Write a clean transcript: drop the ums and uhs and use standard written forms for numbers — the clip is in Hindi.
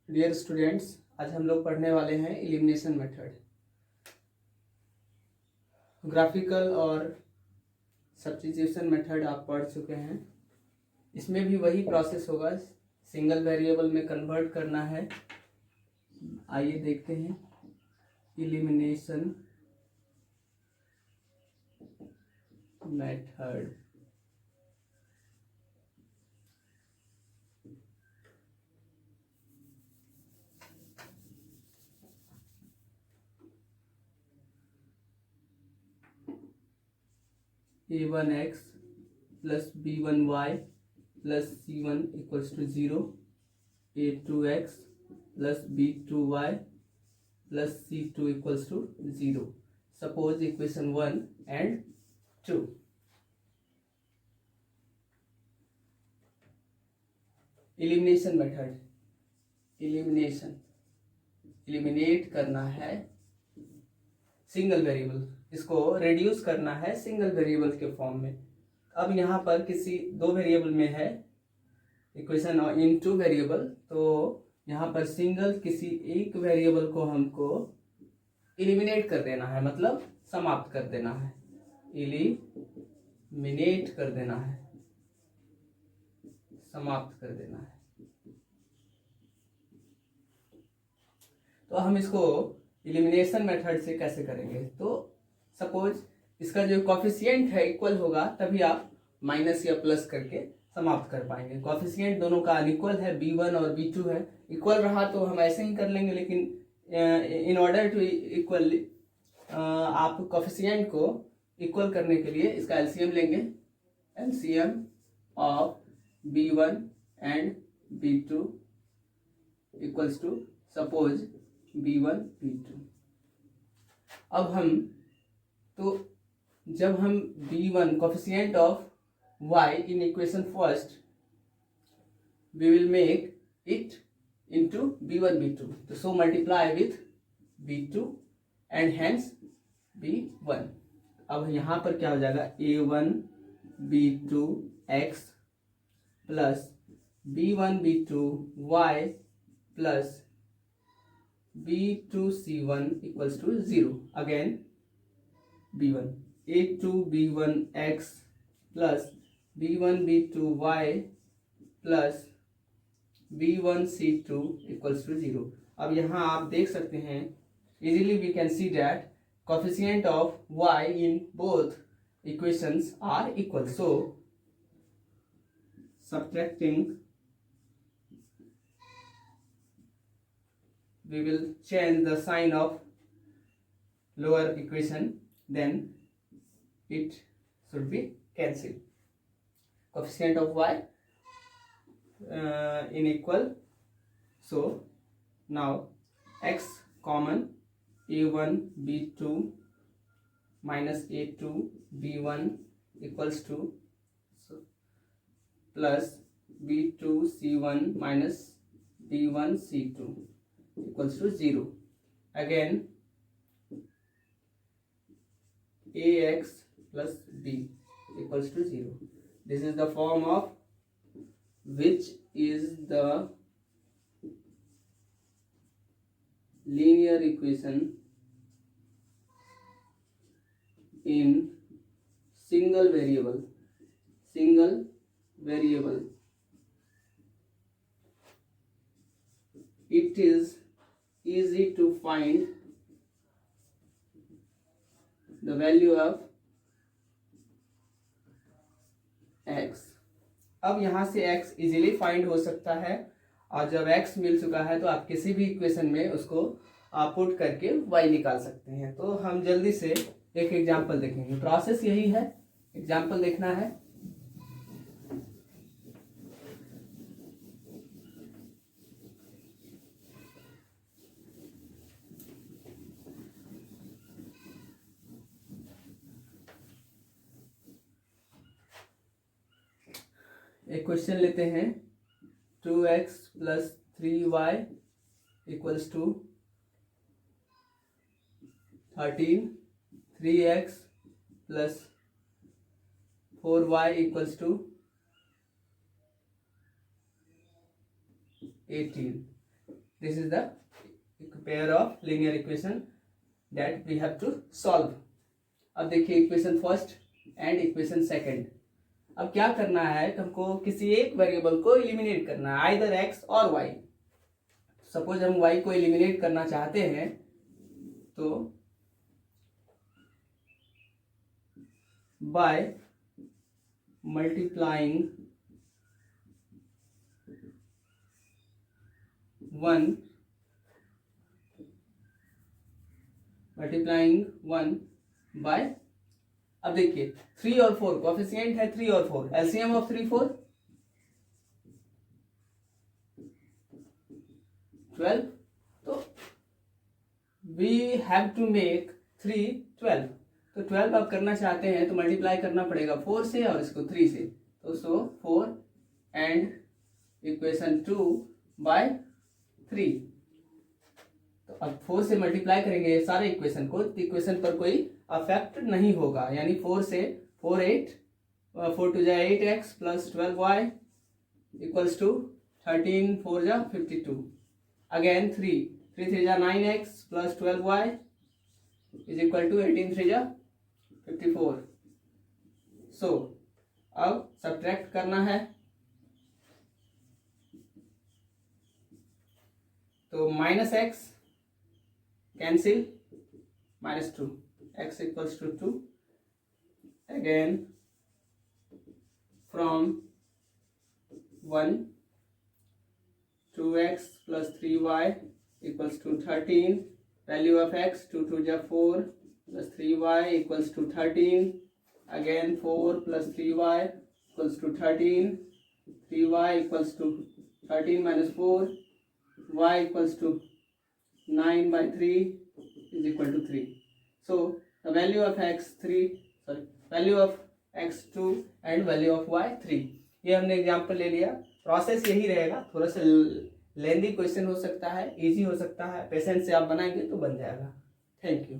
डियर स्टूडेंट्स, आज हम लोग पढ़ने वाले हैं एलिमिनेशन मेथड। ग्राफिकल और सब्स्टिट्यूशन मेथड आप पढ़ चुके हैं। इसमें भी वही प्रोसेस होगा, सिंगल वेरिएबल में कन्वर्ट करना है। आइए देखते हैं elimination method. a1x plus b1y plus c1 equals to 0, a2x plus b2y plus c2 equals to 0। Suppose equation 1 and 2। Elimination method, eliminate करना है सिंगल वेरिएबल, इसको रिड्यूस करना है सिंगल वेरिएबल के फॉर्म में। अब यहाँ पर किसी दो वेरिएबल में है इक्वेशन इन टू वेरिएबल, तो यहाँ पर सिंगल किसी एक वेरिएबल को हमको एलिमिनेट कर देना है, मतलब समाप्त कर देना है, एलिमिनेट कर देना है, समाप्त कर देना है। तो हम इसको एलिमिनेशन मेथड से कैसे करेंगे? तो सपोज इसका जो कॉफिशिएंट है इक्वल होगा, तभी आप माइनस या प्लस करके समाप्त कर पाएंगे। कॉफिशिएंट दोनों का अनइक्वल है, b1 और b2 है। इक्वल रहा तो हम ऐसे ही कर लेंगे, लेकिन इन ऑर्डर टू इक्वल आप कॉफिशिएंट को इक्वल करने के लिए इसका एलसीएम लेंगे। LCM of b1 and b2 equals to suppose b1 b2। अब हम तो जब हम b1 coefficient of y in equation first, we will make it into b1 b2, तो so multiply with b2 and hence b1। अब यहाँ पर क्या हो जाएगा, a1 b2 x plus b1 b2 y plus b2 c1 equals to 0. Again b1 a2 b1 x plus b1 b2 y plus b1 c2 equals to 0। अब यहाँ आप देख सकते हैं, easily we can see that coefficient of y in both equations are equal, so subtracting we will change the sign of lower equation, then it should be cancelled. Coefficient of y in equal, so now x common, a1 b2 minus a2 b1 equals to plus b2 c1 minus b1 c2 equals to 0. Again ax plus b equals to 0. This is the form of which is the linear equation in single variable. It is easy to find the value of x। अब यहाँ से x इजीली फाइंड हो सकता है, और जब x मिल चुका है तो आप किसी भी इक्वेशन में उसको आप पुट करके y निकाल सकते हैं। तो हम जल्दी से एक एग्जांपल देखेंगे। प्रोसेस यही है, एग्जांपल देखना है। एक क्वेश्चन लेते हैं, 2x plus 3y equals to 13, 3x plus 4y equals to 18। This is the pair of linear equation that we have to solve. अब देखिए equation first and equation second. अब क्या करना है, हमको किसी एक वेरिएबल को एलिमिनेट करना है, आइदर एक्स और वाई। सपोज हम वाई को एलिमिनेट करना चाहते हैं तो बाय मल्टीप्लाइंग 1 बाय, अब देखिए 3 और 4 कोएफिशिएंट है, 3 और 4, एलसीएम ऑफ 3 4 12, तो वी हैव टू मेक 3 12। तो 12 आप करना चाहते हैं तो मल्टीप्लाई करना पड़ेगा 4 से और इसको 3 से, तो सो 4 एंड इक्वेशन 2 बाय 3। तो अब 4 से मल्टीप्लाई करेंगे सारे इक्वेशन को, तो इक्वेशन पर कोई अफेक्ट नहीं होगा, यानी 4 से 4 2 जा 8x plus 12y equals to 13 4 जा 52। अगेन 3 3 जा 9x plus 12y is equal to 18 3 जा 54। सो अब सब्ट्रैक्ट करना है, तो minus x cancel, -2 x equals to 2। again from 1 2x plus 3y equals to 13, value of x 2 2 ja 4 plus 3y equals to 13, again 4 plus 3y equals to 13, 3y equals to 13 minus 4, y equals to 9 by 3 is equal to 3. So the value of value of x2 and value of y3, ये हमने एग्जाम्पल ले लिया। प्रोसेस यही रहेगा, थोड़ा सा लेंदी क्वेश्चन हो सकता है, इजी हो सकता है, पेशेंस से आप बनाएंगे तो बन जाएगा। Thank you.